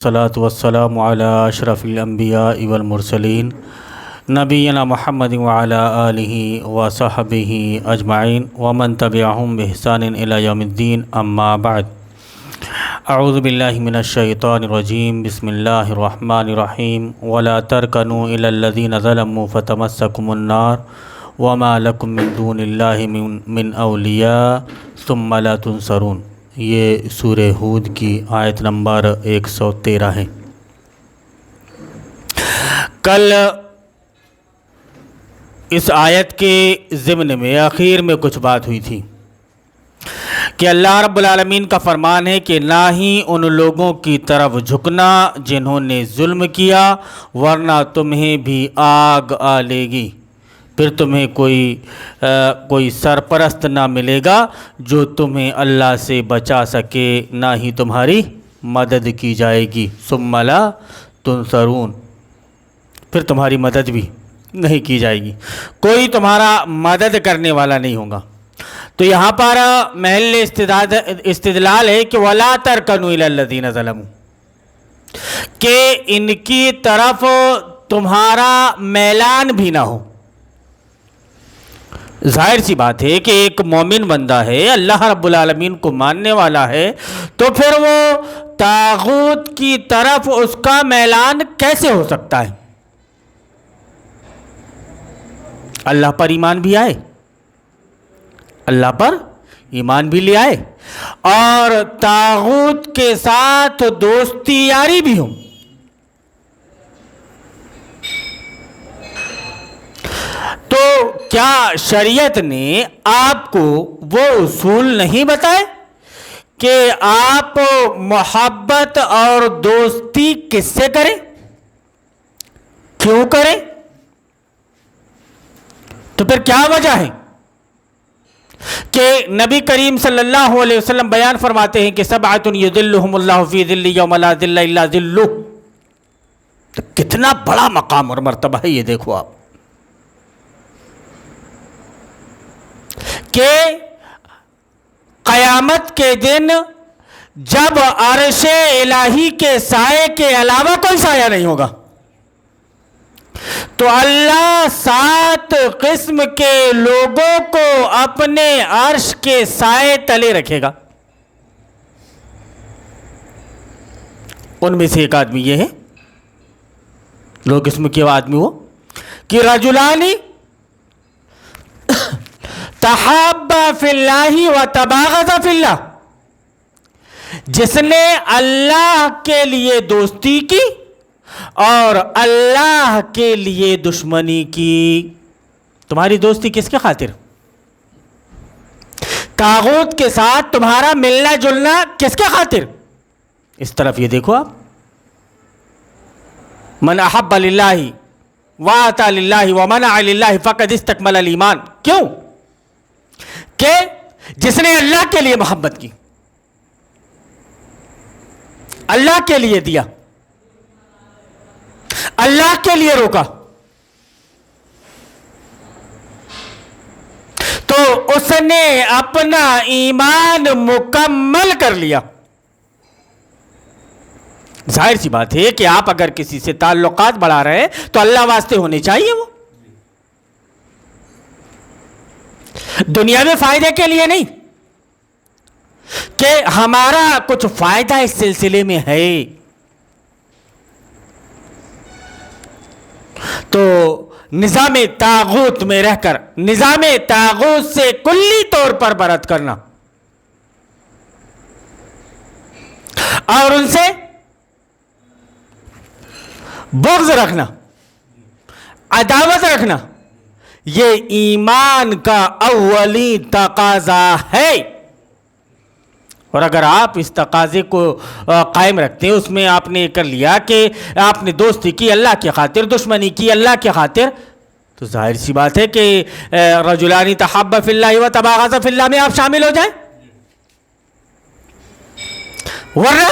الصلاۃ والسلام علی اشرف الانبیاء والمرسلین نبینا محمد وعلی آلہ وصحبہ اجمعین ومن تبعہم بإحسان الی یوم الدین اما بعد اعوذ باللہ من الشیطان الرجیم بسم اللہ الرحمن الرحیم ولا ترکنوا الی الذین ظلموا فتمسکم النار وما لکم من دون اللہ من اولیاء ثم لا تنصرون۔ یہ سورہ ہود کی آیت نمبر 113 ہے۔ کل اس آیت کے ضمن میں آخر میں کچھ بات ہوئی تھی کہ اللہ رب العالمین کا فرمان ہے کہ نہ ہی ان لوگوں کی طرف جھکنا جنہوں نے ظلم کیا، ورنہ تمہیں بھی آگ آ لے گی، پھر تمہیں کوئی سرپرست نہ ملے گا جو تمہیں اللہ سے بچا سکے، نہ ہی تمہاری مدد کی جائے گی، ثم لا تنصرون، پھر تمہاری مدد بھی نہیں کی جائے گی، کوئی تمہارا مدد کرنے والا نہیں ہوگا۔ تو یہاں پر محل استدلال ہے کہ وَلَا تَرْكَنُوا إِلَى الَّذِينَ ظَلَمُوا، کہ ان کی طرف تمہارا میلان بھی نہ ہو۔ ظاہر سی بات ہے کہ ایک مومن بندہ ہے، اللہ رب العالمین کو ماننے والا ہے، تو پھر وہ طاغوت کی طرف اس کا میلان کیسے ہو سکتا ہے؟ اللہ پر ایمان بھی آئے، اللہ پر ایمان بھی لے آئے، اور طاغوت کے ساتھ دوستی یاری بھی ہو۔ تو کیا شریعت نے آپ کو وہ اصول نہیں بتائے کہ آپ محبت اور دوستی کس سے کریں، کیوں کریں؟ تو پھر کیا وجہ ہے کہ نبی کریم صلی اللہ علیہ وسلم بیان فرماتے ہیں کہ سبعۃ یظلھم اللہ فی ظلہ یوم لا ظل الا ظلہ؟ تو کتنا بڑا مقام اور مرتبہ ہے یہ دیکھو آپ، کہ قیامت کے دن جب عرش الہی کے سائے کے علاوہ کوئی سایہ نہیں ہوگا، تو اللہ 7 قسم کے لوگوں کو اپنے عرش کے سائے تلے رکھے گا۔ ان میں سے ایک آدمی یہ ہے، لوگ قسم کے آدمی وہ کہ رجلانی تحابا فی اللہ و تباغضا فی اللہ، جس نے اللہ کے لیے دوستی کی اور اللہ کے لیے دشمنی کی۔ تمہاری دوستی کس کے خاطر؟ طاغوت کے ساتھ تمہارا ملنا جلنا کس کے خاطر؟ اس طرف یہ دیکھو آپ، من احب للہ واطاع للہ ومنع للہ فقد استکمل الایمان۔ کیوں؟ کہ جس نے اللہ کے لیے محبت کی، اللہ کے لیے دیا، اللہ کے لیے روکا، تو اس نے اپنا ایمان مکمل کر لیا۔ ظاہر سی بات ہے کہ آپ اگر کسی سے تعلقات بڑھا رہے ہیں تو اللہ واسطے ہونے چاہیے، وہ دنیا میں فائدے کے لیے نہیں کہ ہمارا کچھ فائدہ اس سلسلے میں ہے۔ تو نظام طاغوت میں رہ کر نظام طاغوت سے کلی طور پر برت کرنا اور ان سے بغض رکھنا، عداوت رکھنا، یہ ایمان کا اولین تقاضا ہے۔ اور اگر آپ اس تقاضے کو قائم رکھتے ہیں، اس میں آپ نے کر لیا کہ آپ نے دوستی کی اللہ کی خاطر، دشمنی کی اللہ کی خاطر، تو ظاہر سی بات ہے کہ رجلان تحابا فی اللہ و تباغضا فی اللہ میں آپ شامل ہو جائیں، ورنہ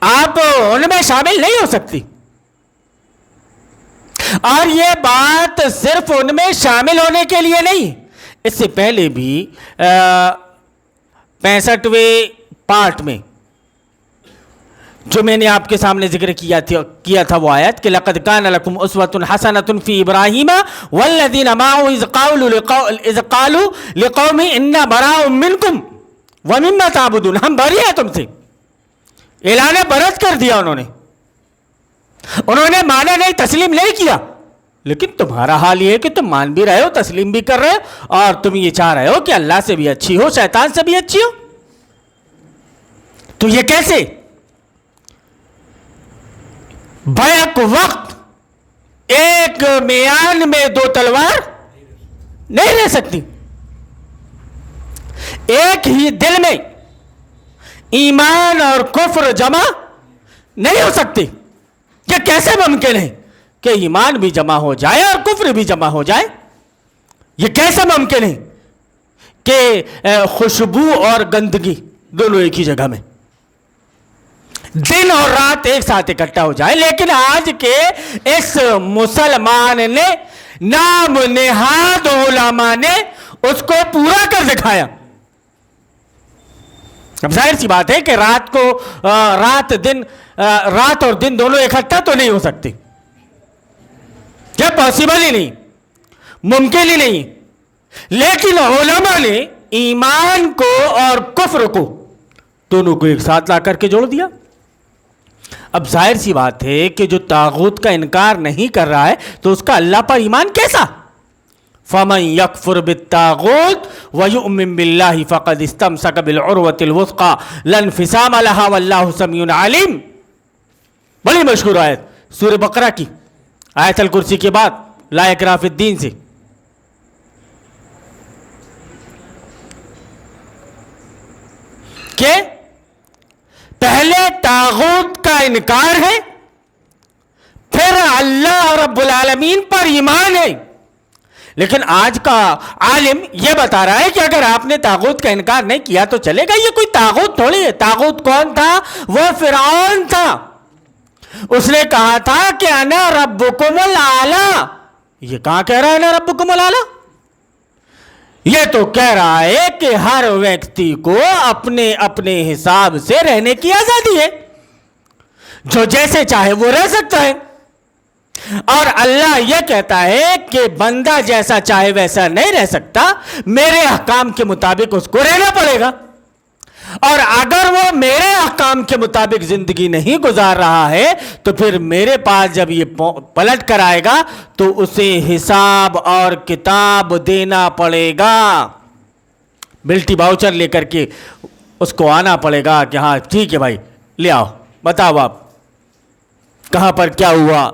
آپ ان میں شامل نہیں ہو سکتی۔ اور یہ بات صرف ان میں شامل ہونے کے لیے نہیں، اس سے پہلے بھی 65ویں پارٹ میں جو میں نے آپ کے سامنے ذکر کیا تھا وہ آیت کہ لقد کان لکم اسوۃ حسنۃ فی ابراہیم والذین معہ اذ قالوا لقوم انا براء منکم ومما تعبدون، ہم بری ہیں تم سے، اعلان برت کر دیا انہوں نے مانا نہیں، تسلیم نہیں کیا، لیکن تمہارا حال یہ ہے کہ تم مان بھی رہے ہو، تسلیم بھی کر رہے ہو، اور تم یہ چاہ رہے ہو کہ اللہ سے بھی اچھی ہو، شیطان سے بھی اچھی ہو، تو یہ کیسے؟ بیک وقت ایک میان میں دو تلوار نہیں رہ سکتی، ایک ہی دل میں ایمان اور کفر جمع نہیں ہو سکتے۔ یہ کیسے ممکن ہے کہ ایمان بھی جمع ہو جائے اور کفر بھی جمع ہو جائے؟ یہ کیسے ممکن ہے کہ خوشبو اور گندگی دونوں ایک ہی جگہ میں، دن اور رات ایک ساتھ اکٹھا ہو جائے؟ لیکن آج کے اس مسلمان نے، نام نہاد علماء نے اس کو پورا کر دکھایا۔ اب ظاہر سی بات ہے کہ رات اور دن دونوں اکٹھا تو نہیں ہو سکتے، یہ پاسبل ہی نہیں، ممکن ہی نہیں، لیکن علماء نے ایمان کو اور کفر کو دونوں کو ایک ساتھ لا کر کے جوڑ دیا۔ اب ظاہر سی بات ہے کہ جو طاغوت کا انکار نہیں کر رہا ہے تو اس کا اللہ پر ایمان کیسا؟ فَمَن يَكْفُرْ بِالطَّاغُوتِ وَيُؤْمِن بِاللَّهِ فَقَدِ اسْتَمْسَكَ بِالْعُرْوَةِ الْوُثْقَىٰ لَا انفِصَامَ لَهَا وَاللَّهُ سَمِيعٌ عَلِيمٌ۔ بڑی مشہور آیت سورہ بقرہ کی، آیت الکرسی کے بعد لا اکراہ فی الدین سے، کہ پہلے طاغوت کا انکار ہے، پھر اللہ رب العالمین پر ایمان ہے۔ لیکن آج کا عالم یہ بتا رہا ہے کہ اگر آپ نے طاغوت کا انکار نہیں کیا تو چلے گا، یہ کوئی طاغوت تھوڑی ہے۔ طاغوت کون تھا؟ وہ فرعون تھا، اس نے کہا تھا کہ انا ربکم الاعلی۔ یہ کہاں کہہ رہا ہے انا ربکم الاعلی؟ یہ تو کہہ رہا ہے کہ ہر ویکتی کو اپنے اپنے حساب سے رہنے کی آزادی ہے، جو جیسے چاہے وہ رہ سکتا ہے، اور اللہ یہ کہتا ہے کہ بندہ جیسا چاہے ویسا نہیں رہ سکتا، میرے احکام کے مطابق اس کو رہنا پڑے گا، اور اگر وہ میرے احکام کے مطابق زندگی نہیں گزار رہا ہے تو پھر میرے پاس جب یہ پلٹ کر آئے گا تو اسے حساب اور کتاب دینا پڑے گا، بلٹی باؤچر لے کر کے اس کو آنا پڑے گا کہ ہاں ٹھیک ہے بھائی لے آؤ، بتاؤ آپ کہاں پر کیا ہوا،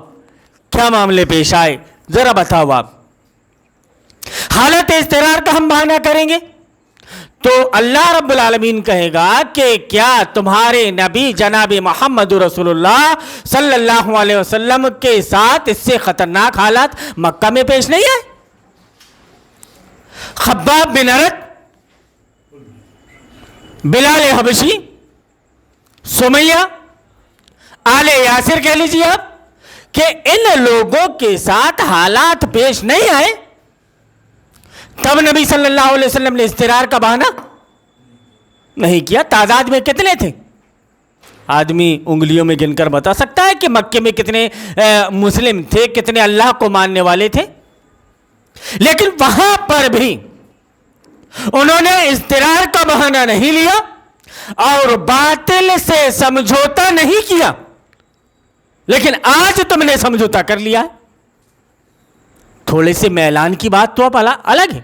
کیا معاملے پیش آئے، ذرا بتاؤ آپ۔ حالت اضطرار کا ہم بہانہ کریں گے تو اللہ رب العالمین کہے گا کہ کیا تمہارے نبی جناب محمد رسول اللہ صلی اللہ علیہ وسلم کے ساتھ اس سے خطرناک حالات مکہ میں پیش نہیں آئے؟ خباب بن ارت، بلال حبشی، سمیہ، آل یاسر کہہ لیجیے آپ، کہ ان لوگوں کے ساتھ حالات پیش نہیں آئے تب نبی صلی اللہ علیہ وسلم نے اضطرار کا بہانہ نہیں کیا۔ تعداد میں کتنے تھے؟ آدمی انگلیوں میں گن کر بتا سکتا ہے کہ مکے میں کتنے مسلم تھے، کتنے اللہ کو ماننے والے تھے، لیکن وہاں پر بھی انہوں نے اضطرار کا بہانہ نہیں لیا اور باطل سے سمجھوتا نہیں کیا، لیکن آج تم نے سمجھوتا کر لیا ہے۔ تھوڑے سے میلان کی بات تو اب الگ ہے۔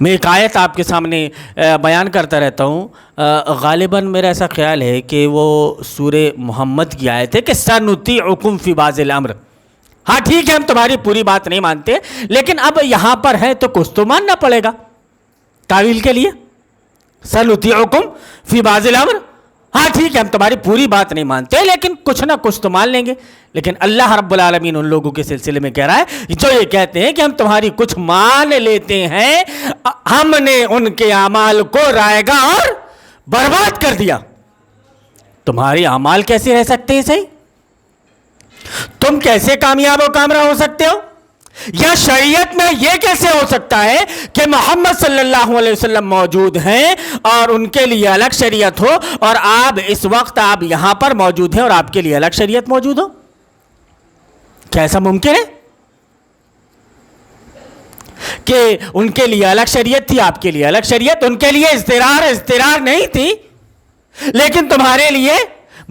میں ایک آیت آپ کے سامنے بیان کرتا رہتا ہوں، غالباً میرا ایسا خیال ہے کہ وہ سورہ محمد کی آیت ہے کہ سَنُطِيعُكُمْ فِي بَعْضِ الْأَمْرِ۔ ہاں ٹھیک ہے، ہم تمہاری پوری بات نہیں مانتے، لیکن اب یہاں پر ہے تو کچھ تو ماننا پڑے گا تعویل کے لیے۔ سَنُطِيعُكُمْ فِي بَعْضِ الْأَمْرِ، ہاں ٹھیک ہے ہم تمہاری پوری بات نہیں مانتے لیکن کچھ نہ کچھ تو مان لیں گے۔ لیکن اللہ رب العالمین ان لوگوں کے سلسلے میں کہہ رہا ہے جو یہ کہتے ہیں کہ ہم تمہاری کچھ مان لیتے ہیں، ہم نے ان کے اعمال کو رائیگاں اور برباد کر دیا۔ تمہارے اعمال کیسے رہ سکتے ہیں صحیح؟ تم کیسے کامیاب و کامرا ہو سکتے ہو؟ یا شریعت میں یہ کیسے ہو سکتا ہے کہ محمد صلی اللہ علیہ وسلم موجود ہیں اور ان کے لیے الگ شریعت ہو، اور آپ اس وقت آپ یہاں پر موجود ہیں اور آپ کے لیے الگ شریعت موجود ہو؟ کیا ایسا ممکن ہے کہ ان کے لیے الگ شریعت تھی، آپ کے لیے الگ شریعت؟ ان کے لیے اضطرار نہیں تھی، لیکن تمہارے لیے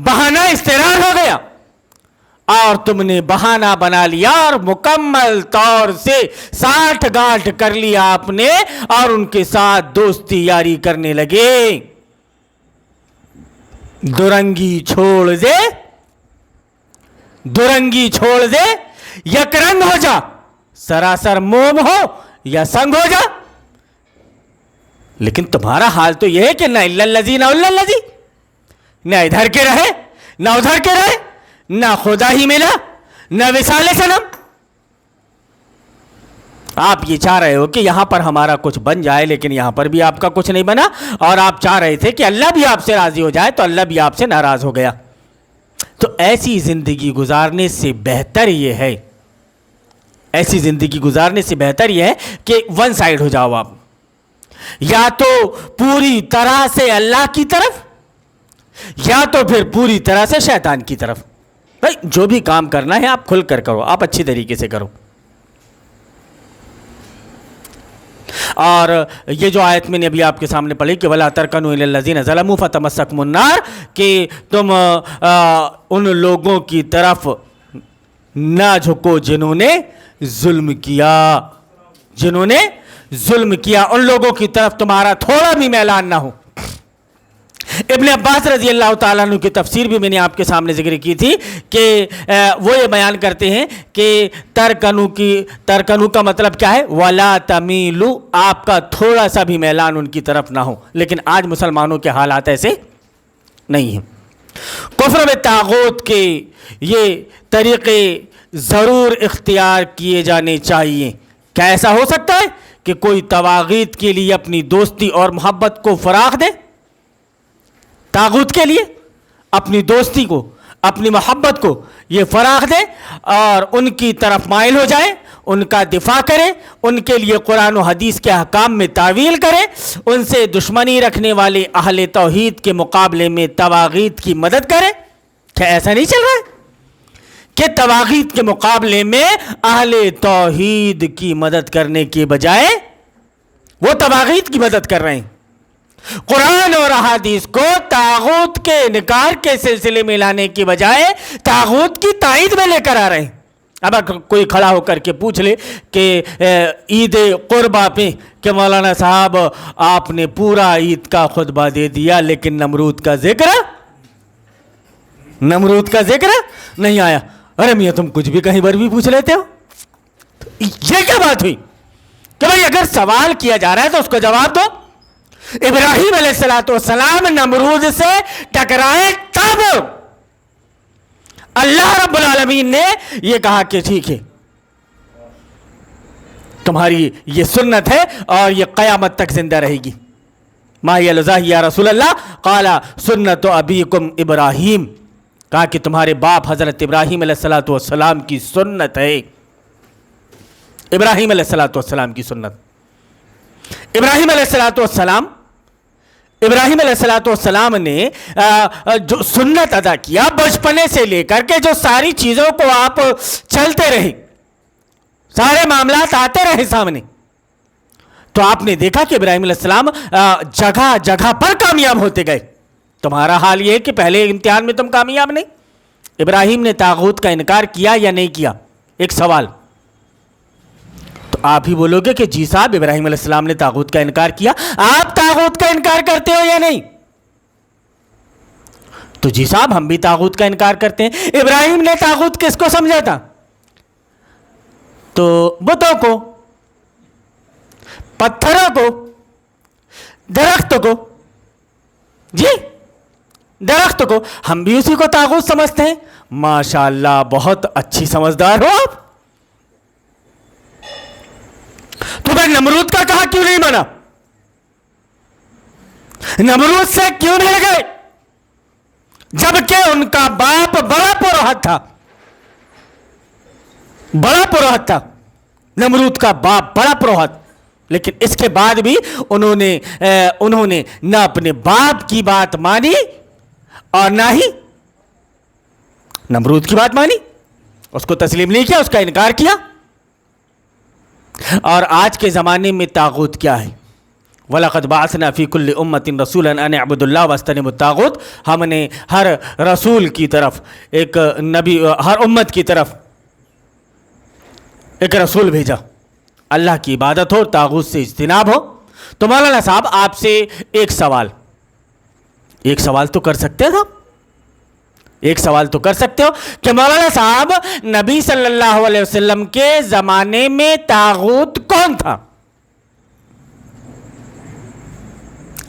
بہانہ اضطرار ہو گیا اور تم نے بہانہ بنا لیا اور مکمل طور سے ساٹھ گانٹھ کر لیا آپ نے، اور ان کے ساتھ دوستی یاری کرنے لگے۔ دورنگی چھوڑ دے یک رنگ ہو جا، سراسر موم ہو یا سنگ ہو جا۔ لیکن تمہارا حال تو یہ ہے کہ نہ الا الذی نہ الا الذی، نہ ادھر کے رہے نہ ادھر کے رہے، نہ خدا ہی ملا نہ وصال صنم۔ آپ یہ چاہ رہے ہو کہ یہاں پر ہمارا کچھ بن جائے، لیکن یہاں پر بھی آپ کا کچھ نہیں بنا، اور آپ چاہ رہے تھے کہ اللہ بھی آپ سے راضی ہو جائے، تو اللہ بھی آپ سے ناراض ہو گیا۔ تو ایسی زندگی گزارنے سے بہتر یہ ہے، کہ ون سائیڈ ہو جاؤ آپ، یا تو پوری طرح سے اللہ کی طرف یا تو پھر پوری طرح سے شیطان کی طرف۔ بھائی جو بھی کام کرنا ہے آپ کھل کر کرو، آپ اچھی طریقے سے کرو۔ اور یہ جو آیت میں نے ابھی آپ کے سامنے پڑھی کہ وَلَا تَرْكَنُوا إِلَى الَّذِينَ ظَلَمُوا فَتَمَسَّكُمُ النَّارُ، کہ تم ان لوگوں کی طرف نہ جھکو جنہوں نے ظلم کیا، ان لوگوں کی طرف تمہارا تھوڑا بھی میلان نہ ہو۔ ابن عباس رضی اللہ تعالیٰ عنہ کی تفسیر بھی میں نے آپ کے سامنے ذکر کی تھی کہ وہ یہ بیان کرتے ہیں کہ ترکنو کا مطلب کیا ہے؟ وَلَا تَمِيلُوا، آپ کا تھوڑا سا بھی میلان ان کی طرف نہ ہو۔ لیکن آج مسلمانوں کے حالات ایسے نہیں ہیں۔ کفر بالطاغوت کے یہ طریقے ضرور اختیار کیے جانے چاہیے۔ کیا ایسا ہو سکتا ہے کہ کوئی طواغیت کے لیے اپنی دوستی اور محبت کو فراخ دے؟ طاغوت کے لیے اپنی دوستی کو، اپنی محبت کو یہ فراخ دے اور ان کی طرف مائل ہو جائے، ان کا دفاع کرے، ان کے لیے قرآن و حدیث کے احکام میں تعویل کرے، ان سے دشمنی رکھنے والے اہل توحید کے مقابلے میں طواغیت کی مدد کرے؟ کیا ایسا نہیں چل رہا ہے کہ طواغیت کے مقابلے میں اہل توحید کی مدد کرنے کے بجائے وہ طواغیت کی مدد کر رہے ہیں؟ قرآن اور احادیث کو طاغوت کے انکار کے سلسلے میں لانے کی بجائے طاغوت کی تائید میں لے کر آ رہے ہیں۔ اب کوئی کھڑا ہو کر کے پوچھ لے کہ عید قربہ پہ کہ مولانا صاحب آپ نے پورا عید کا خطبہ دے دیا لیکن نمرود کا ذکر نہیں آیا۔ ارے میاں تم کچھ بھی کہیں پر بھی پوچھ لیتے ہو، یہ کیا بات ہوئی کہ بھائی اگر سوال کیا جا رہا ہے تو اس کو جواب دو۔ ابراہیم علیہ السلام نمرود سے ٹکرائے تب اللہ رب العالمین نے یہ کہا کہ ٹھیک ہے تمہاری یہ سنت ہے اور یہ قیامت تک زندہ رہے گی۔ ما ہی الزاہی یا رسول اللہ، قال سنت ابیکم ابراہیم، کہا کہ تمہارے باپ حضرت ابراہیم علیہ السلام کی سنت ہے۔ ابراہیم علیہ السلام کی سنت، ابراہیم علیہ السلام نے جو سنت ادا کیا بچپنے سے لے کر کے، جو ساری چیزوں کو آپ چلتے رہے، سارے معاملات آتے رہے سامنے، تو آپ نے دیکھا کہ ابراہیم علیہ السلام جگہ جگہ پر کامیاب ہوتے گئے۔ تمہارا حال یہ ہے کہ پہلے امتحان میں تم کامیاب نہیں۔ ابراہیم نے طاغوت کا انکار کیا یا نہیں کیا؟ ایک سوال تو آپ ہی بولو گے کہ جی صاحب ابراہیم علیہ السلام نے طاغوت کا انکار کیا۔ آپ طاغوت کا انکار کرتے ہو یا نہیں؟ تو جی صاحب ہم بھی طاغوت کا انکار کرتے ہیں۔ ابراہیم نے طاغوت کس کو سمجھا تھا؟ تو بتوں کو، پتھروں کو، درخت کو، جی درخت کو، ہم بھی اسی کو طاغوت سمجھتے ہیں۔ ماشاءاللہ بہت اچھی سمجھدار ہو آپ۔ تو میں نمرود کا کہا کیوں نہیں مانا؟ نمرود سے کیوں نہیں گئے جبکہ ان کا باپ بڑا پروہت تھا، نمرود کا باپ بڑا پروہت، لیکن اس کے بعد بھی انہوں نے نہ اپنے باپ کی بات مانی اور نہ ہی نمرود کی بات مانی، اس کو تسلیم نہیں کیا، اس کا انکار کیا۔ اور آج کے زمانے میں طاغوت کیا ہے؟ وَلَقَدْ بَعَثْنَا فِي كُلِّ أُمَّةٍ رَسُولًا أَنِ اعْبُدُوا اللَّهَ وَاجْتَنِبُوا الطَّاغُوتَ، ہم نے ہر رسول کی طرف ایک نبی، ہر امت کی طرف ایک رسول بھیجا، اللہ کی عبادت ہو، طاغوت سے اجتناب ہو۔ تو مولانا صاحب آپ سے ایک سوال تو کر سکتے تھا، ایک سوال تو کر سکتے ہو کہ مولانا صاحب نبی صلی اللہ علیہ وسلم کے زمانے میں طاغوت کون تھا؟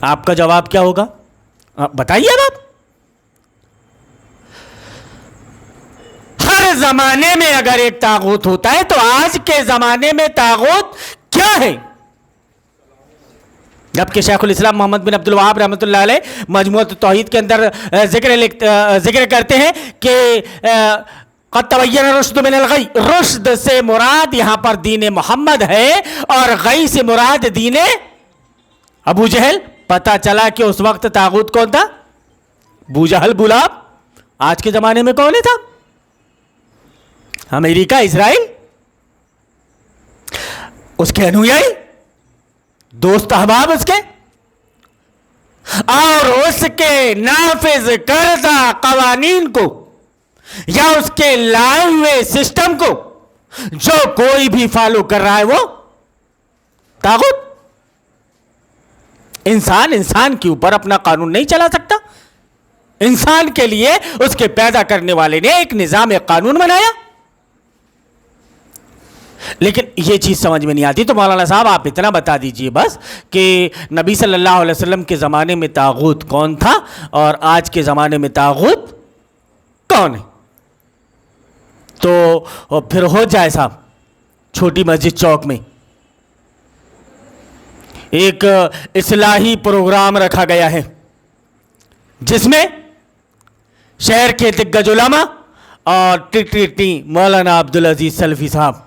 آپ کا جواب کیا ہوگا؟ بتائیے آپ۔ ہر زمانے میں اگر ایک طاغوت ہوتا ہے تو آج کے زمانے میں طاغوت کیا ہے؟ جبکہ شیخ الاسلام محمد بن عبد الوہاب رحمۃ اللہ علیہ مجموعۃ التوحید کے اندر ذکر کرتے ہیں کہ قد تبین الرشد من الغی، رشد سے مراد یہاں پر دین محمد ہے اور غی سے مراد دین ابو جہل۔ پتہ چلا کہ اس وقت طاغوت کون تھا؟ ابو جہل بلاب۔ آج کے زمانے میں کون تھا؟ امریکہ، اسرائیل، اس کے انویائی، دوست احباب اس کے، اور اس کے نافذ کردہ قوانین کو یا اس کے لائے ہوئے سسٹم کو جو کوئی بھی فالو کر رہا ہے وہ طاغوت۔ انسان کے اوپر اپنا قانون نہیں چلا سکتا۔ انسان کے لیے اس کے پیدا کرنے والے نے ایک نظام، ایک قانون بنایا، لیکن یہ چیز سمجھ میں نہیں آتی۔ تو مولانا صاحب آپ اتنا بتا دیجئے بس کہ نبی صلی اللہ علیہ وسلم کے زمانے میں طاغوت کون تھا اور آج کے زمانے میں طاغوت کون ہے، تو پھر ہو جائے صاحب۔ چھوٹی مسجد چوک میں ایک اصلاحی پروگرام رکھا گیا ہے جس میں شہر کے دگج علماء اور ٹی مولانا عبدالعزیز سلفی صاحب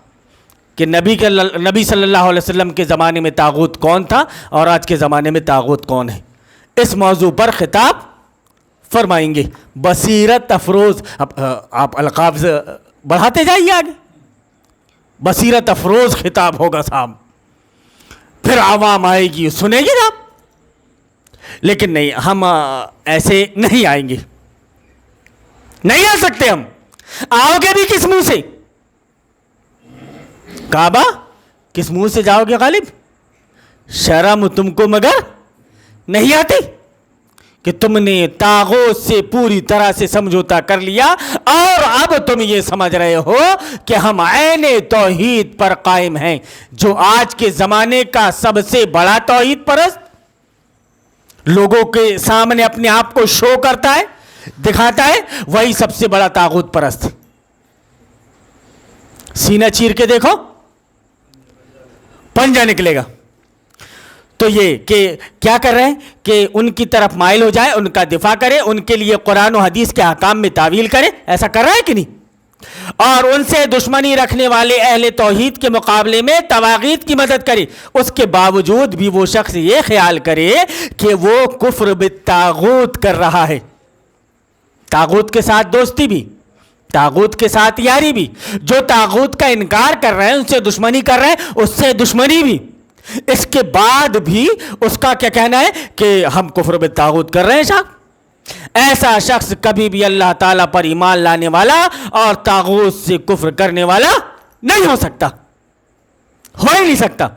کہ نبی صلی اللہ علیہ وسلم کے زمانے میں طاغوت کون تھا اور آج کے زمانے میں طاغوت کون ہے، اس موضوع پر خطاب فرمائیں گے۔ بصیرت افروز، آپ القاب بڑھاتے جائیے آگے، بصیرت افروز خطاب ہوگا صاحب، پھر عوام آئے گی، سنے گی نا۔ لیکن نہیں، ہم ایسے نہیں آئیں گے، نہیں آ سکتے ہم۔ آؤ گے بھی کس منہ سے؟ کعبہ کس منہ سے جاؤ گے غالب؟ شرم تم کو مگر نہیں آتی کہ تم نے طاغوت سے پوری طرح سے سمجھوتا کر لیا اور اب تم یہ سمجھ رہے ہو کہ ہم عین توحید پر قائم ہیں، جو آج کے زمانے کا سب سے بڑا توحید پرست لوگوں کے سامنے اپنے آپ کو شو کرتا ہے، دکھاتا ہے، وہی سب سے بڑا طاغوت پرست۔ سینہ چیر کے دیکھو، پنجہ نکلے گا۔ تو یہ کہ کیا کر رہے ہیں کہ ان کی طرف مائل ہو جائے، ان کا دفاع کرے، ان کے لیے قرآن و حدیث کے احکام میں تعویل کرے، ایسا کر رہا ہے کہ نہیں؟ اور ان سے دشمنی رکھنے والے اہل توحید کے مقابلے میں طواغیت کی مدد کرے، اس کے باوجود بھی وہ شخص یہ خیال کرے کہ وہ کفر بالطاغوت کر رہا ہے۔ طاغوت کے ساتھ دوستی بھی، طاغوت کے ساتھ یاری بھی، جو طاغوت کا انکار کر رہے ہیں، ان سے دشمنی کر رہے ہیں، اس سے دشمنی بھی، اس کے بعد بھی اس کا کیا کہنا ہے کہ ہم کفر بالطاغوت کر رہے ہیں صاحب۔ ایسا شخص کبھی بھی اللہ تعالیٰ پر ایمان لانے والا اور طاغوت سے کفر کرنے والا نہیں ہو سکتا، ہو ہی نہیں سکتا،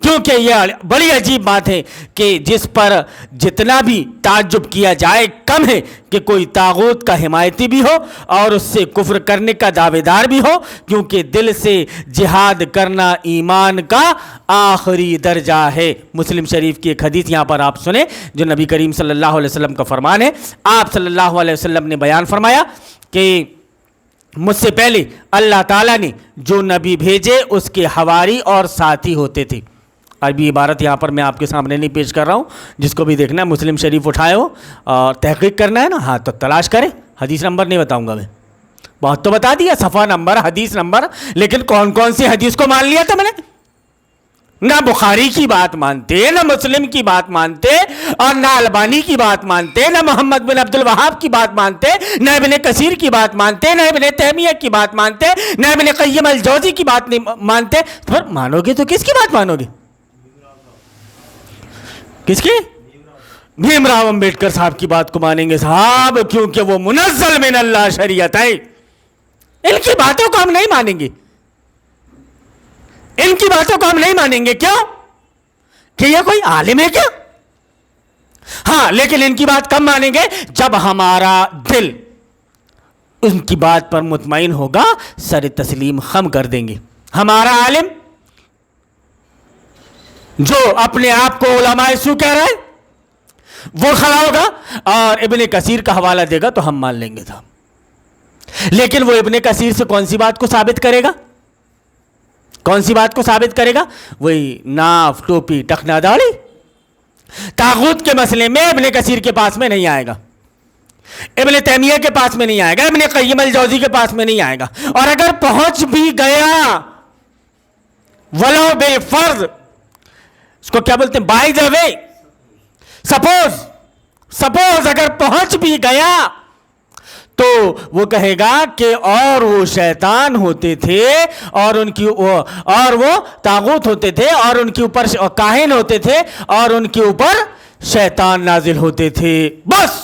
کیونکہ یہ بڑی عجیب بات ہے کہ جس پر جتنا بھی تعجب کیا جائے کم ہے کہ کوئی طاغوت کا حمایتی بھی ہو اور اس سے کفر کرنے کا دعوے دار بھی ہو، کیونکہ دل سے جہاد کرنا ایمان کا آخری درجہ ہے۔ مسلم شریف کی ایک حدیث یہاں پر آپ سنیں جو نبی کریم صلی اللہ علیہ وسلم کا فرمان ہے۔ آپ صلی اللہ علیہ وسلم نے بیان فرمایا کہ مجھ سے پہلے اللہ تعالیٰ نے جو نبی بھیجے اس کے حواری اور ساتھی ہوتے تھے۔ عربی عبارت یہاں پر میں آپ کے سامنے نہیں پیش کر رہا ہوں، جس کو بھی دیکھنا ہے مسلم شریف اٹھائے ہو اور تحقیق کرنا ہے نا، ہاں تو تلاش کریں، حدیث نمبر نہیں بتاؤں گا میں، بہت تو بتا دیا، صفحہ نمبر، حدیث نمبر، لیکن کون کون سی حدیث کو مان لیا تھا میں نے؟ نہ بخاری کی بات مانتے، نہ مسلم کی بات مانتے، اور نہ البانی کی بات مانتے، نہ محمد بن عبد الوہاب کی بات مانتے، نہ ابن کثیر کی بات مانتے، نہ ابن تیمیہ کی بات مانتے، نہ ابن قیم الجوزی کی بات نہیں مانتے. پھر مانو گے تو کس کی بات مانو گے؟ کس کی؟ بھیم راؤ امبیڈکر صاحب کی بات کو مانیں گے صاحب، کیونکہ وہ منزل من اللہ شریعت ہے. ان کی باتوں کو ہم نہیں مانیں گے، ان کی باتوں کو ہم نہیں مانیں گے. کیوں؟ کہ یہ کوئی عالم ہے کیا؟ ہاں، لیکن ان کی بات کب مانیں گے؟ جب ہمارا دل ان کی بات پر مطمئن ہوگا، سر تسلیم خم کر دیں گے. ہمارا عالم جو اپنے آپ کو علماء سو کہہ رہا ہے، وہ کھڑا ہوگا اور ابن کثیر کا حوالہ دے گا تو ہم مان لیں گے تھا. لیکن وہ ابن کثیر سے کون سی بات کو ثابت کرے گا؟ کون سی بات کو ثابت کرے گا؟ وہی ناف، ٹوپی، ٹخنا داڑھی. طاغوت کے مسئلے میں ابن کثیر کے پاس میں نہیں آئے گا، ابن تیمیہ کے پاس میں نہیں آئے گا، ابن قیم الجوزی کے پاس میں نہیں آئے گا. اور اگر پہنچ بھی گیا ولو بالفرض، اس کو کیا بولتے ہیں، بائی دا وے، سپوز اگر پہنچ بھی گیا تو وہ کہے گا کہ اور وہ شیطان ہوتے تھے، اور وہ طاغوت ہوتے تھے، اور ان کے اوپر کاہن ہوتے تھے، اور ان کے اوپر شیطان نازل ہوتے تھے. بس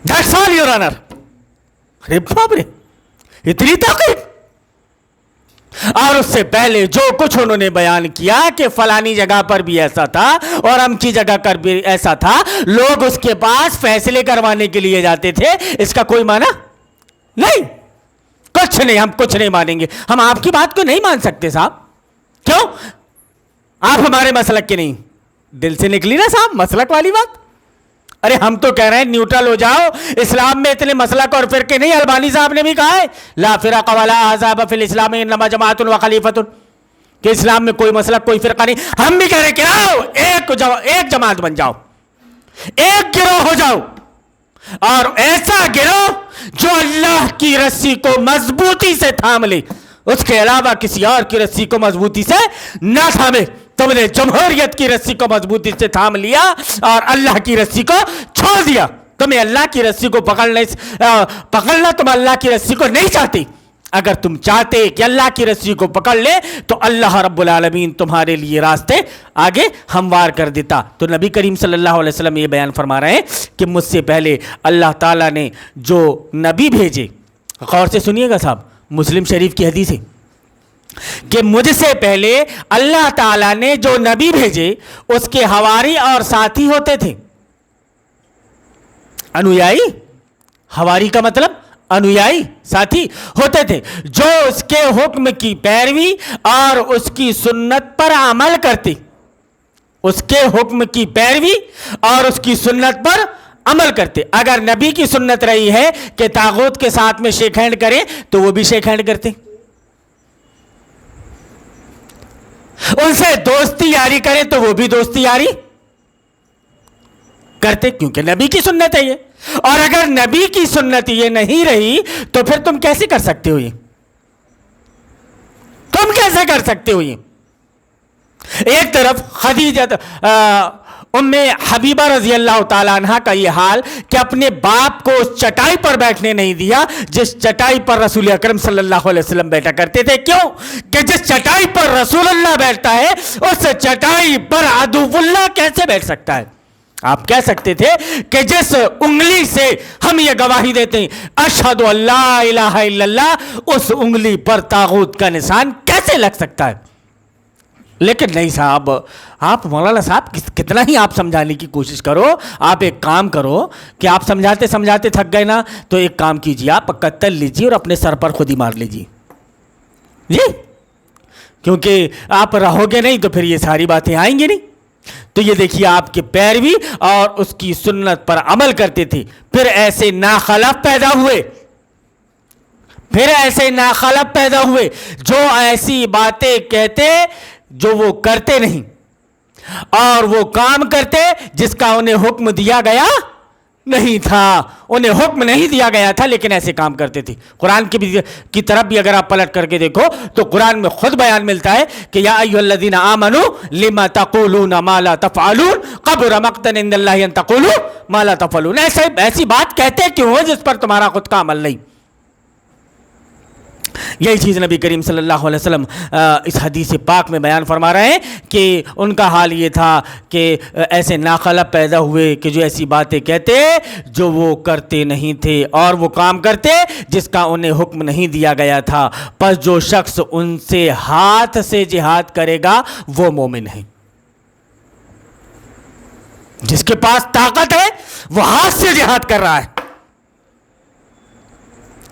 دیٹس آل یور آنر. ارے باپ رے، اتنی تاکید! اور اس سے پہلے جو کچھ انہوں نے بیان کیا کہ فلانی جگہ پر بھی ایسا تھا اور امکی جگہ پر بھی ایسا تھا، لوگ اس کے پاس فیصلے کروانے کے لیے جاتے تھے. اس کا کوئی معنی نہیں، کچھ نہیں، ہم کچھ نہیں مانیں گے. ہم آپ کی بات کو نہیں مان سکتے صاحب. کیوں؟ آپ ہمارے مسلک کے نہیں. دل سے نکلی نا صاحب مسلک والی بات. ارے ہم تو کہہ رہے ہیں نیوٹرل ہو جاؤ. اسلام میں اتنے مسلک اور فرقے نہیں. البانی صاحب نے بھی کہا ہے لا فرق ولا احزاب فی الاسلام انما جماعت و خلیفۃ، کہ اسلام میں کوئی مسلک، کوئی فرقہ نہیں. ہم بھی کہہ رہے ہیں کہ آؤ ایک جماعت بن جاؤ، ایک گروہ ہو جاؤ، اور ایسا گروہ جو اللہ کی رسی کو مضبوطی سے تھام لے، اس کے علاوہ کسی اور کی رسی کو مضبوطی سے نہ تھامے. تم نے جمہوریت کی رسی کو مضبوطی سے تھام لیا اور اللہ کی رسی کو چھوڑ دیا. تمہیں اللہ کی رسی کو پکڑنا تم اللہ کی رسی کو نہیں چاہتی. اگر تم چاہتے کہ اللہ کی رسی کو پکڑ لے تو اللہ رب العالمین تمہارے لیے راستے آگے ہموار کر دیتا. تو نبی کریم صلی اللہ علیہ وسلم یہ بیان فرما رہے ہیں کہ مجھ سے پہلے اللہ تعالیٰ نے جو نبی بھیجے، غور سے سنیے گا صاحب، مسلم شریف کی حدیث ہے کہ مجھ سے پہلے اللہ تعالیٰ نے جو نبی بھیجے اس کے حواری اور ساتھی ہوتے تھے. انویائی، حواری کا مطلب انویائی، ساتھی ہوتے تھے، جو اس کے حکم کی پیروی اور اس کی سنت پر عمل کرتے. اس کے حکم کی پیروی اور اس کی سنت پر عمل کرتے. اگر نبی کی سنت رہی ہے کہ طاغوت کے ساتھ میں شیک ہینڈ کریں تو وہ بھی شیک ہینڈ کرتے. ان سے دوستی یاری کریں تو وہ بھی دوستی یاری کرتے، کیونکہ نبی کی سنت ہے یہ. اور اگر نبی کی سنت یہ نہیں رہی تو پھر تم کیسے کر سکتے ہو یہ؟ تم کیسے کر سکتے ہو یہ؟ ایک طرف خدیجہ ام حبیبہ رضی اللہ تعالیٰ عنہ کا یہ حال کہ اپنے باپ کو اس چٹائی پر بیٹھنے نہیں دیا جس چٹائی پر رسول اکرم صلی اللہ علیہ وسلم بیٹھا کرتے تھے. کیوں کہ جس چٹائی پر رسول اللہ بیٹھتا ہے اس چٹائی پر عدو اللہ کیسے بیٹھ سکتا ہے؟ آپ کہہ سکتے تھے کہ جس انگلی سے ہم یہ گواہی دیتے ہیں اشہد ان لا الہ الا اللہ، اس انگلی پر طاغوت کا نشان کیسے لگ سکتا ہے؟ لیکن نہیں صاحب، آپ مولانا صاحب کتنا ہی آپ سمجھانے کی کوشش کرو. آپ ایک کام کرو کہ آپ سمجھاتے سمجھاتے تھک گئے نا، تو ایک کام کیجیے، آپ قتل لیجیے اور اپنے سر پر خود ہی مار لیجیے جی، کیونکہ آپ رہو گے نہیں تو پھر یہ ساری باتیں آئیں گی نہیں. تو یہ دیکھیے آپ کی پیروی اور اس کی سنت پر عمل کرتے تھے. پھر ایسے ناخلف پیدا ہوئے جو ایسی باتیں کہتے جو وہ کرتے نہیں، اور وہ کام کرتے جس کا انہیں حکم دیا گیا نہیں تھا، انہیں حکم نہیں دیا گیا تھا، لیکن ایسے کام کرتے تھے۔ قرآن کی طرف بھی اگر آپ پلٹ کر کے دیکھو تو قرآن میں خود بیان ملتا ہے کہ یا ایھا الذین آمنوا لما تقولون ما لا تفعلون کبر مقتا عند اللہ ان تقولوا ما لا تفعلون، ایسی بات کہتے کیوں ہو جس پر تمہارا خود کا عمل نہیں۔ یہی چیز نبی کریم صلی اللہ علیہ وسلم اس حدیث پاک میں بیان فرما رہے ہیں کہ ان کا حال یہ تھا کہ ایسے ناخلف پیدا ہوئے کہ جو ایسی باتیں کہتے جو وہ کرتے نہیں تھے، اور وہ کام کرتے جس کا انہیں حکم نہیں دیا گیا تھا۔ پس جو شخص ان سے ہاتھ سے جہاد کرے گا وہ مومن ہے۔ جس کے پاس طاقت ہے وہ ہاتھ سے جہاد کر رہا ہے،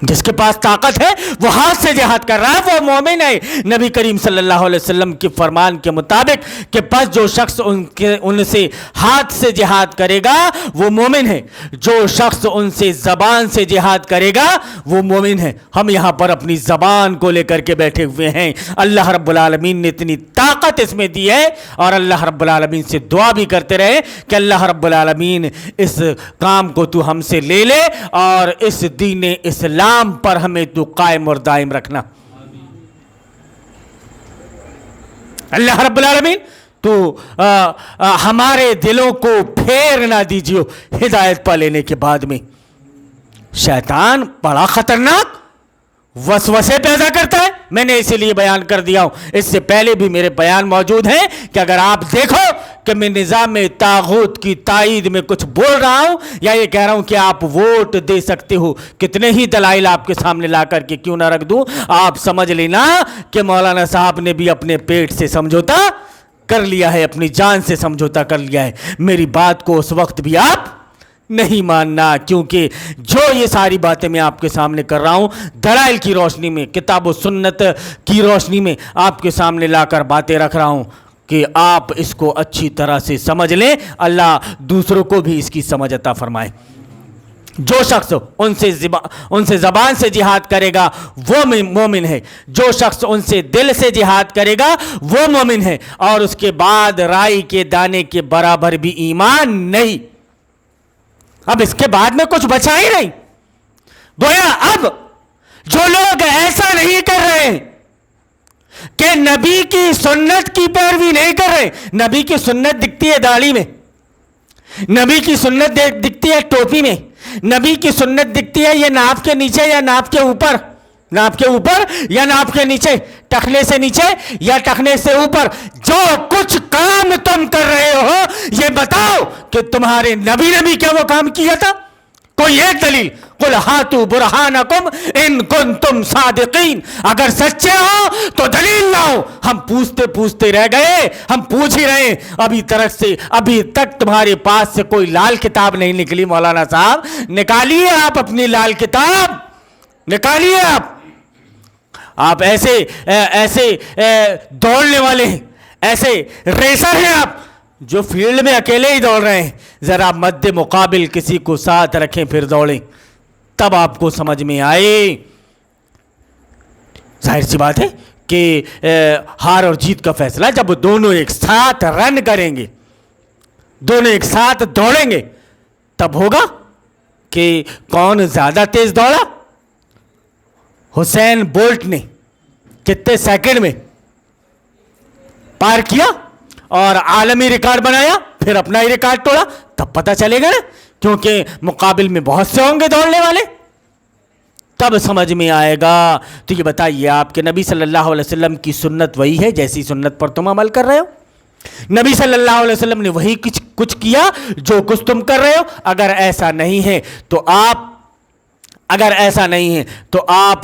جس کے پاس طاقت ہے وہ ہاتھ سے جہاد کر رہا ہے، وہ مومن ہے۔ نبی کریم صلی اللہ علیہ وسلم کے فرمان کے مطابق کہ پس جو شخص ان سے ہاتھ سے جہاد کرے گا وہ مومن ہے، جو شخص ان سے زبان سے جہاد کرے گا وہ مومن ہے۔ ہم یہاں پر اپنی زبان کو لے کر کے بیٹھے ہوئے ہیں، اللہ رب العالمین نے اتنی طاقت اس میں دی ہے، اور اللہ رب العالمین سے دعا بھی کرتے رہے کہ اللہ رب العالمین اس کام کو تو ہم سے لے لے، اور اس دین اسلام پر ہمیں تو قائم اور دائم رکھنا۔ اللہ رب العالمین تو ہمارے دلوں کو پھیر نہ دیجیے ہدایت پا لینے کے بعد میں۔ شیطان بڑا خطرناک وسوسے پیدا کرتا ہے، میں نے اسی لیے بیان کر دیا ہوں، اس سے پہلے بھی میرے بیان موجود ہیں کہ اگر آپ دیکھو کہ میں نظام طاغوت کی تائید میں کچھ بول رہا ہوں یا یہ کہہ رہا ہوں کہ آپ ووٹ دے سکتے ہو، کتنے ہی دلائل آپ کے سامنے لا کر کے کیوں نہ رکھ دوں، آپ سمجھ لینا کہ مولانا صاحب نے بھی اپنے پیٹ سے سمجھوتا کر لیا ہے، اپنی جان سے سمجھوتا کر لیا ہے۔ میری بات کو اس وقت بھی آپ نہیں ماننا، کیونکہ جو یہ ساری باتیں میں آپ کے سامنے کر رہا ہوں دلائل کی روشنی میں، کتاب و سنت کی روشنی میں آپ کے سامنے لا کر باتیں رکھ رہا ہوں کہ آپ اس کو اچھی طرح سے سمجھ لیں، اللہ دوسروں کو بھی اس کی سمجھ عطا فرمائے۔ جو شخص ان سے زبان سے جہاد کرے گا وہ مومن ہے، جو شخص ان سے دل سے جہاد کرے گا وہ مومن ہے، اور اس کے بعد رائی کے دانے کے برابر بھی ایمان نہیں۔ اب اس کے بعد میں کچھ بچا ہی نہیں، گویا اب جو لوگ ایسا نہیں کر رہے کہ نبی کی سنت کی پیروی نہیں کر رہے، نبی کی سنت دکھتی ہے داڑھی میں، نبی کی سنت دکھتی ہے ٹوپی میں، نبی کی سنت دکھتی ہے یہ ناف کے نیچے یا ناف کے اوپر، ناف کے اوپر یا ناف کے نیچے، ٹخنے سے نیچے یا ٹخنے سے اوپر، جو کچھ کام تم کر رہے ہو یہ بتاؤ کہ تمہارے نبی نے بھی کیا وہ کام کیا تھا؟ کوئی ایک دلیل، قل ہاتوا برہانکم ان کنتم صادقین، اگر سچے ہو تو دلیل لاؤ۔ ہم پوچھتے رہ گئے، ہم پوچھ ہی رہے ہیں، ابھی تک تمہارے پاس سے کوئی لال کتاب نہیں نکلی۔ مولانا صاحب نکالیے آپ اپنی لال کتاب، نکالیے آپ ایسے دوڑنے والے ہیں، ایسے ریسر ہیں آپ جو فیلڈ میں اکیلے ہی دوڑ رہے ہیں، ذرا مد مقابل کسی کو ساتھ رکھیں پھر دوڑیں، تب آپ کو سمجھ میں آئے۔ ظاہر سی بات ہے کہ ہار اور جیت کا فیصلہ جب دونوں ایک ساتھ رن کریں گے، دونوں ایک ساتھ دوڑیں گے، تب ہوگا کہ کون زیادہ تیز دوڑا۔ حسین بولٹ نے کتنے سیکنڈ میں پار کیا اور عالمی ریکارڈ بنایا، پھر اپنا ہی ریکارڈ توڑا، تب پتہ چلے گا نا، کیونکہ مقابل میں بہت سے ہوں گے دوڑنے والے، تب سمجھ میں آئے گا۔ تو یہ بتائیے آپ کے نبی صلی اللہ علیہ وسلم کی سنت وہی ہے جیسی سنت پر تم عمل کر رہے ہو؟ نبی صلی اللہ علیہ وسلم نے وہی کچھ کیا جو کچھ تم کر رہے ہو؟ اگر ایسا نہیں ہے تو آپ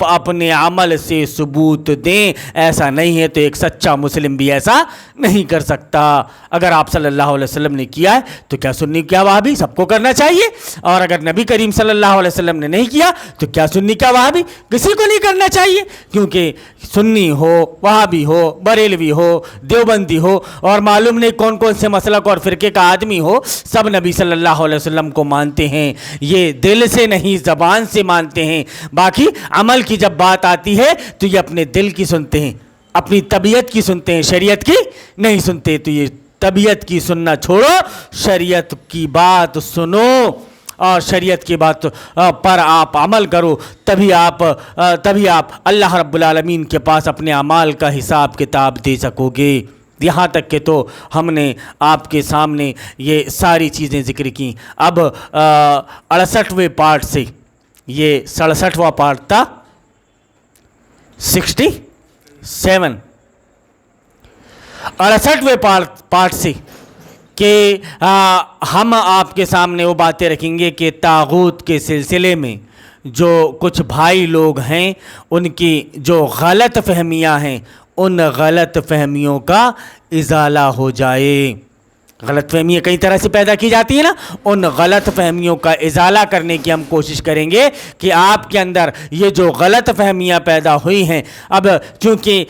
اپنے عمل سے ثبوت دیں۔ ایسا نہیں ہے تو ایک سچا مسلم بھی ایسا نہیں کر سکتا۔ اگر آپ صلی اللہ علیہ وسلم نے کیا ہے تو کیا سنی کیا وہابی سب کو کرنا چاہیے، اور اگر نبی کریم صلی اللہ علیہ وسلم نے نہیں کیا تو کیا سنی کیا وہابی کسی کو نہیں کرنا چاہیے، کیونکہ سنی ہو، وہابی ہو، بریلوی ہو، دیوبندی ہو، اور معلوم نہیں کون سے مسلک اور فرقے کا آدمی ہو، سب نبی صلی اللہ علیہ وسلم کو مانتے ہیں، یہ دل سے نہیں زبان سے مانتے ہیں۔ باقی عمل کی جب بات آتی ہے تو یہ اپنے دل کی سنتے ہیں، اپنی طبیعت کی سنتے ہیں، شریعت کی نہیں سنتے۔ تو یہ طبیعت کی سننا چھوڑو، شریعت کی بات سنو اور شریعت کی بات پر آپ عمل کرو، تبھی آپ اللہ رب العالمین کے پاس اپنے اعمال کا حساب کتاب دے سکو گے۔ یہاں تک کہ تو ہم نے آپ کے سامنے یہ ساری چیزیں ذکر کیں۔ اب 68ویں پارٹ سے، یہ 67واں پارٹ تھا، 67 68ویں پارٹ سے کہ ہم آپ کے سامنے وہ باتیں رکھیں گے کہ طاغوت کے سلسلے میں جو کچھ بھائی لوگ ہیں ان کی جو غلط فہمیاں ہیں، ان غلط فہمیوں کا ازالہ ہو جائے۔ غلط فہمیاں کئی طرح سے پیدا کی جاتی ہیں نا، ان غلط فہمیوں کا ازالہ کرنے کی ہم کوشش کریں گے کہ آپ کے اندر یہ جو غلط فہمیاں پیدا ہوئی ہیں، اب چونکہ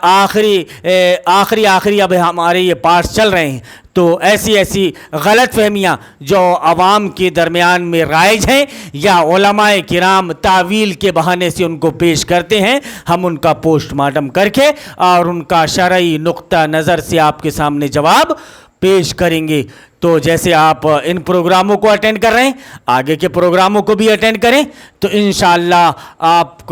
آخری اب ہمارے یہ پارٹس چل رہے ہیں، تو ایسی غلط فہمیاں جو عوام کے درمیان میں رائج ہیں یا علماء کرام تعویل کے بہانے سے ان کو پیش کرتے ہیں، ہم ان کا پوسٹ مارٹم کر کے اور ان کا شرعی نقطہ نظر سے آپ کے سامنے جواب پیش کریں گے۔ تو جیسے آپ ان پروگراموں کو اٹینڈ کر رہے ہیں، آگے کے پروگراموں کو بھی اٹینڈ کریں، تو انشاءاللہ آپ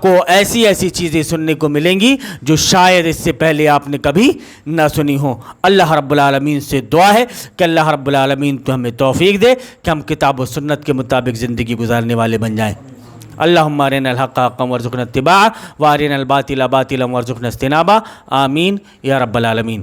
کو ایسی چیزیں سننے کو ملیں گی جو شاید اس سے پہلے آپ نے کبھی نہ سنی ہوں۔ اللہ رب العالمین سے دعا ہے کہ اللہ رب العالمین تو ہمیں توفیق دے کہ ہم کتاب و سنت کے مطابق زندگی گزارنے والے بن جائیں۔ اللہم ارنا الحق حقا وارزقنا اتباعہ وارنا الباطل باطلا وارزقنا اجتنابہ، آمین یا رب العالمین۔